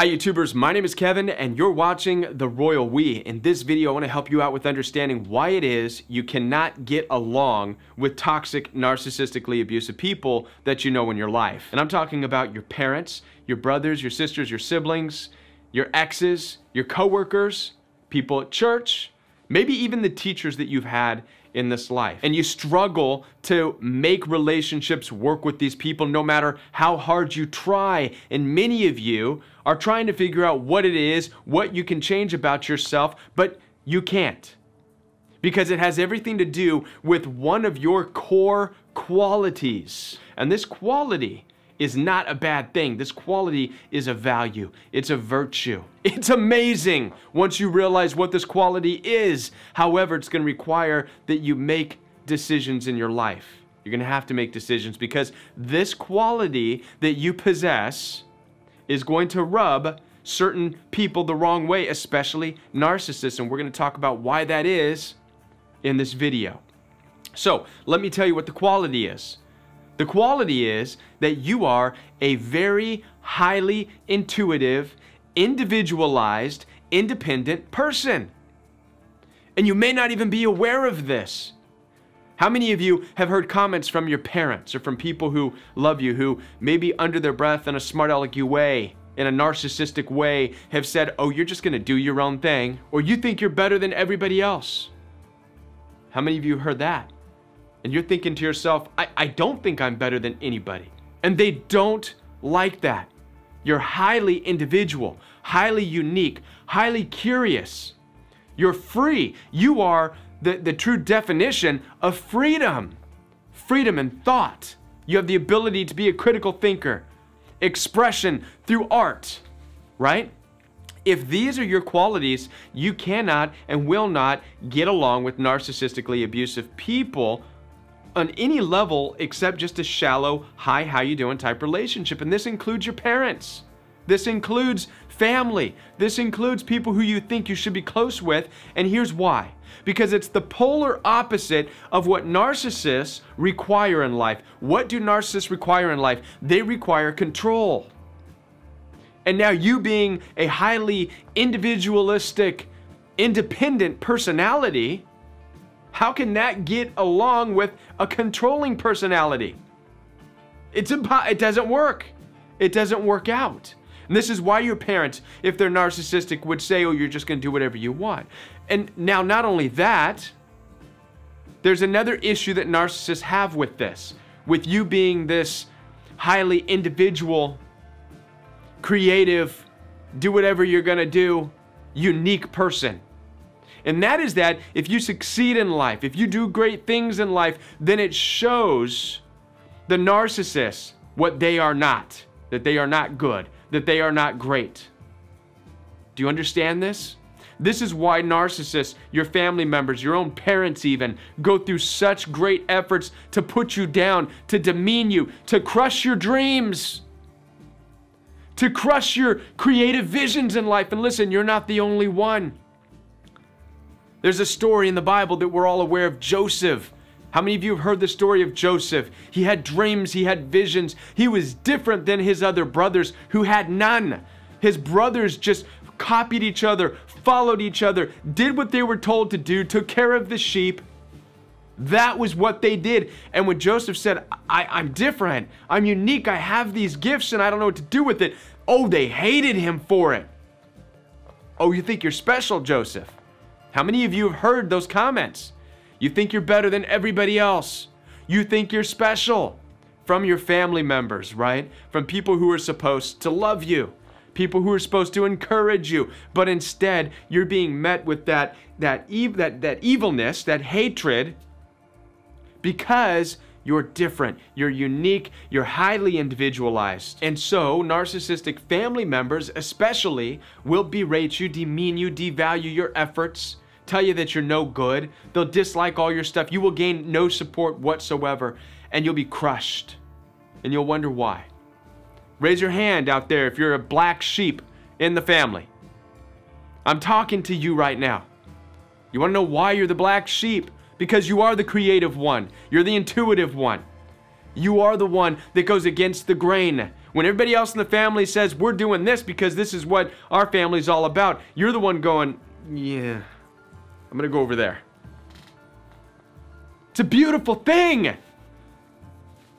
Hi YouTubers, my name is Kevin and you're watching The Royal We. In this video, I want to help you out with understanding why it is you cannot get along with toxic, narcissistically abusive people that you know in your life. And I'm talking about your parents, your brothers, your sisters, your siblings, your exes, your coworkers, people at church, maybe even the teachers that you've had in this life. And you struggle to make relationships work with these people no matter how hard you try. And many of you are trying to figure out what it is, what you can change about yourself, but you can't. Because it has everything to do with one of your core qualities. And this quality is not a bad thing. This quality is a value. It's a virtue. It's amazing once you realize what this quality is. However, it's going to require that you make decisions in your life. You're going to have to make decisions because this quality that you possess is going to rub certain people the wrong way, especially narcissists. And we're going to talk about why that is in this video. So let me tell you what the quality is. The quality is that you are a very highly intuitive, individualized, independent person. And you may not even be aware of this. How many of you have heard comments from your parents or from people who love you, who maybe under their breath in a smart alecky way, in a narcissistic way, have said, oh, you're just going to do your own thing, or you think you're better than everybody else? How many of you have heard that? And you're thinking to yourself, I don't think I'm better than anybody. And they don't like that. You're highly individual, highly unique, highly curious. You're free. You are the true definition of freedom. Freedom in thought. You have the ability to be a critical thinker. Expression through art, right? If these are your qualities, you cannot and will not get along with narcissistically abusive people on any level except just a shallow, hi, how you doing type relationship. And this includes your parents. This includes family. This includes people who you think you should be close with. And here's why. Because it's the polar opposite of what narcissists require in life. What do narcissists require in life? They require control. And now you being a highly individualistic, independent personality, how can that get along with a controlling personality? It doesn't work. It doesn't work out. And this is why your parents, if they're narcissistic, would say, oh, you're just going to do whatever you want. And now, not only that, there's another issue that narcissists have with this. With you being this highly individual, creative, do whatever you're going to do, unique person. And that is that if you succeed in life, if you do great things in life, then it shows the narcissists what they are not, that they are not good, that they are not great. Do you understand this? This is why narcissists, your family members, your own parents even, go through such great efforts to put you down, to demean you, to crush your dreams, to crush your creative visions in life. And listen, you're not the only one. There's a story in the Bible that we're all aware of, Joseph. How many of you have heard the story of Joseph? He had dreams, he had visions. He was different than his other brothers who had none. His brothers just copied each other, followed each other, did what they were told to do, took care of the sheep. That was what they did. And when Joseph said, I'm different, I'm unique, I have these gifts and I don't know what to do with it. Oh, they hated him for it. Oh, you think you're special, Joseph? How many of you have heard those comments? You think you're better than everybody else. You think you're special from your family members, right? From people who are supposed to love you, people who are supposed to encourage you, but instead you're being met with that evilness, that hatred, because you're different, you're unique, you're highly individualized. And so narcissistic family members especially will berate you, demean you, devalue your efforts, tell you that you're no good. They'll dislike all your stuff. You will gain no support whatsoever and you'll be crushed. And you'll wonder why. Raise your hand out there if you're a black sheep in the family. I'm talking to you right now. You want to know why you're the black sheep? Because you are the creative one. You're the intuitive one. You are the one that goes against the grain. When everybody else in the family says, we're doing this because this is what our family's all about, you're the one going, yeah, I'm going to go over there. It's a beautiful thing.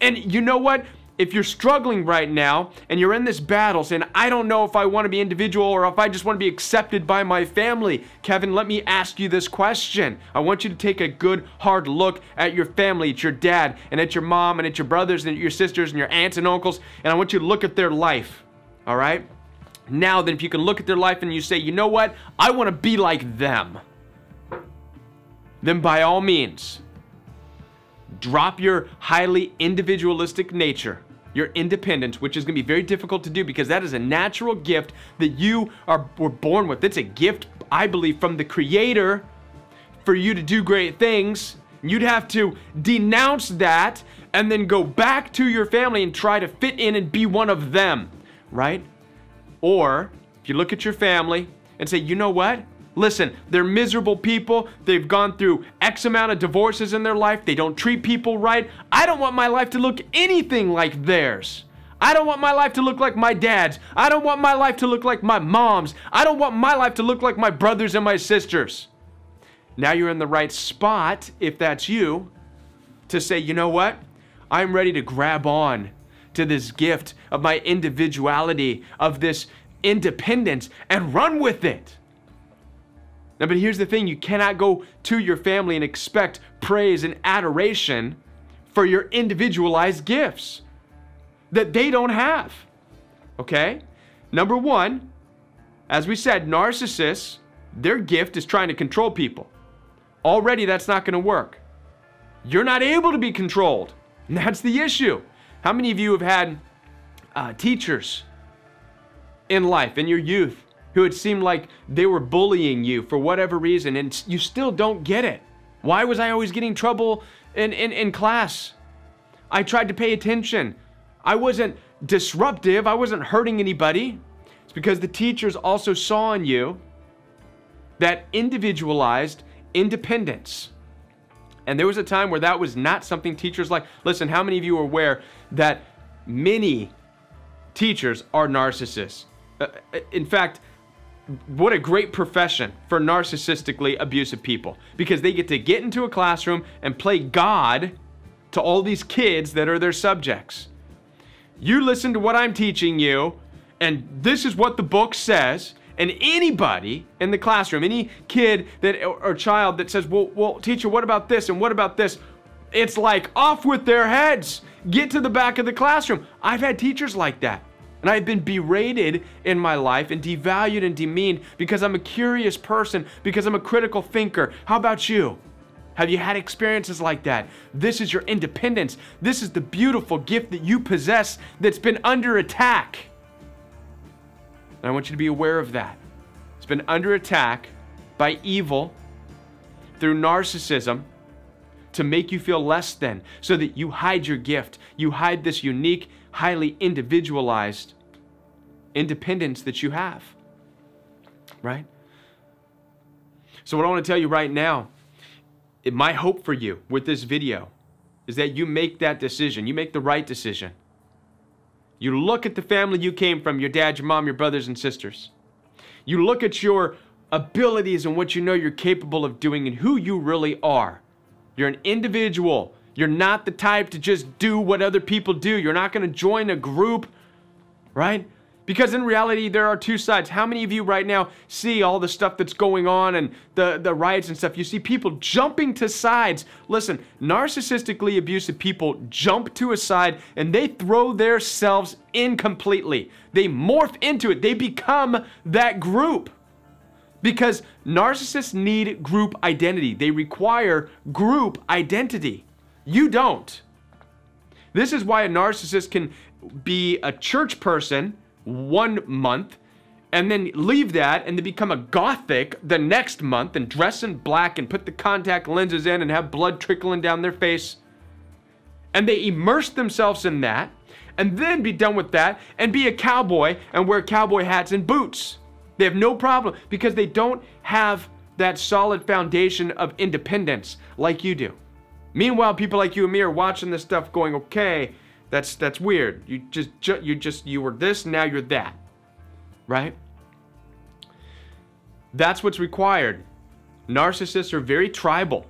And you know what? If you're struggling right now and you're in this battle saying, I don't know if I want to be individual or if I just want to be accepted by my family, Kevin, let me ask you this question. I want you to take a good, hard look at your family, at your dad, and at your mom, and at your brothers, and at your sisters, and your aunts and uncles, and I want you to look at their life, all right? Now then, if you can look at their life and you say, you know what? I want to be like them. Then by all means, drop your highly individualistic nature, your independence, which is going to be very difficult to do because that is a natural gift that you were born with. It's a gift, I believe, from the Creator for you to do great things. You'd have to denounce that and then go back to your family and try to fit in and be one of them, right? Or if you look at your family and say, you know what? Listen, they're miserable people. They've gone through X amount of divorces in their life. They don't treat people right. I don't want my life to look anything like theirs. I don't want my life to look like my dad's. I don't want my life to look like my mom's. I don't want my life to look like my brothers and my sisters. Now you're in the right spot, if that's you, to say, you know what? I'm ready to grab on to this gift of my individuality, of this independence, and run with it. Now, but here's the thing, you cannot go to your family and expect praise and adoration for your individualized gifts that they don't have, okay? Number one, as we said, narcissists, their gift is trying to control people. Already that's not gonna work. You're not able to be controlled, and that's the issue. How many of you have had teachers in life, in your youth, who it seemed like they were bullying you for whatever reason, and you still don't get it? Why was I always getting trouble in class? I tried to pay attention. I wasn't disruptive. I wasn't hurting anybody. It's because the teachers also saw in you that individualized independence. And there was a time where that was not something teachers like. Listen, how many of you are aware that many teachers are narcissists? In fact, what a great profession for narcissistically abusive people, because they get into a classroom and play God to all these kids that are their subjects. You listen to what I'm teaching you, and this is what the book says, and anybody in the classroom, any kid that or child that says, well, teacher, what about this and what about this? It's like off with their heads. Get to the back of the classroom. I've had teachers like that. And I've been berated in my life and devalued and demeaned because I'm a curious person, because I'm a critical thinker. How about you? Have you had experiences like that? This is your independence. This is the beautiful gift that you possess that's been under attack. And I want you to be aware of that. It's been under attack by evil through narcissism to make you feel less than, so that you hide your gift. You hide this unique, highly individualized independence that you have, right? So what I want to tell you right now, my hope for you with this video is that you make that decision. You make the right decision. You look at the family you came from, your dad, your mom, your brothers and sisters. You look at your abilities and what you know you're capable of doing and who you really are. You're an individual. You're not the type to just do what other people do. You're not going to join a group, right? Because in reality, there are two sides. How many of you right now see all the stuff that's going on and the riots and stuff? You see people jumping to sides. Listen, narcissistically abusive people jump to a side and they throw themselves in completely. They morph into it. They become that group. Because narcissists need group identity. They require group identity. You don't. This is why a narcissist can be a church person 1 month and then leave that and then become a gothic the next month and dress in black and put the contact lenses in and have blood trickling down their face. And they immerse themselves in that and then be done with that and be a cowboy and wear cowboy hats and boots. They have no problem because they don't have that solid foundation of independence like you do. Meanwhile, people like you and me are watching this stuff going, okay, That's weird. You were this, now you're that, right? That's what's required. Narcissists are very tribal,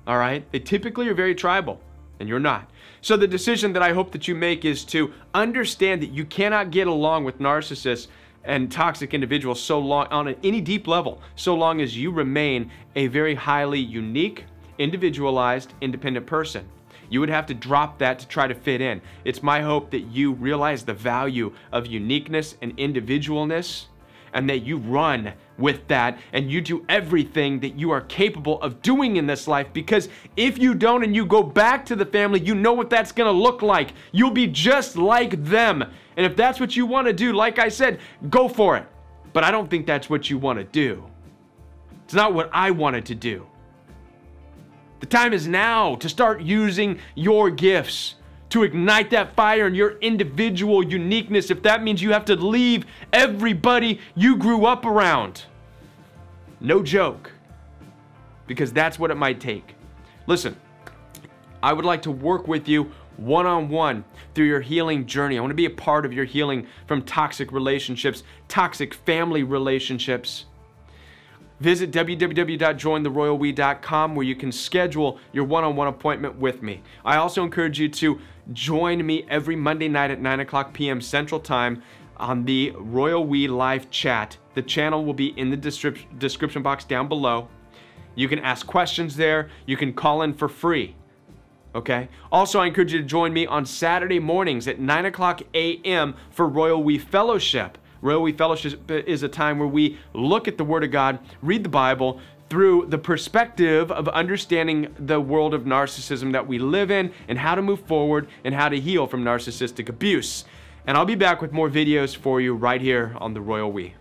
all right? They typically are very tribal, and you're not. So the decision that I hope that you make is to understand that you cannot get along with narcissists and toxic individuals so long, on any deep level, so long as you remain a very highly unique, individualized, independent person. You would have to drop that to try to fit in. It's my hope that you realize the value of uniqueness and individualness, and that you run with that and you do everything that you are capable of doing in this life, because if you don't and you go back to the family, you know what that's gonna look like. You'll be just like them. And if that's what you want to do, like I said, go for it. But I don't think that's what you want to do. It's not what I wanted to do. The time is now to start using your gifts to ignite that fire and your individual uniqueness, if that means you have to leave everybody you grew up around. No joke. Because that's what it might take. Listen, I would like to work with you one-on-one through your healing journey. I want to be a part of your healing from toxic relationships, toxic family relationships. Visit www.jointheroyalwe.com where you can schedule your one-on-one appointment with me. I also encourage you to join me every Monday night at 9 p.m. Central Time on the Royal We live chat. The channel will be in the description box down below. You can ask questions there. You can call in for free. Okay? Also, I encourage you to join me on Saturday mornings at 9 a.m. for Royal We Fellowship. Royal We Fellowship is a time where we look at the Word of God, read the Bible through the perspective of understanding the world of narcissism that we live in and how to move forward and how to heal from narcissistic abuse. And I'll be back with more videos for you right here on the Royal We.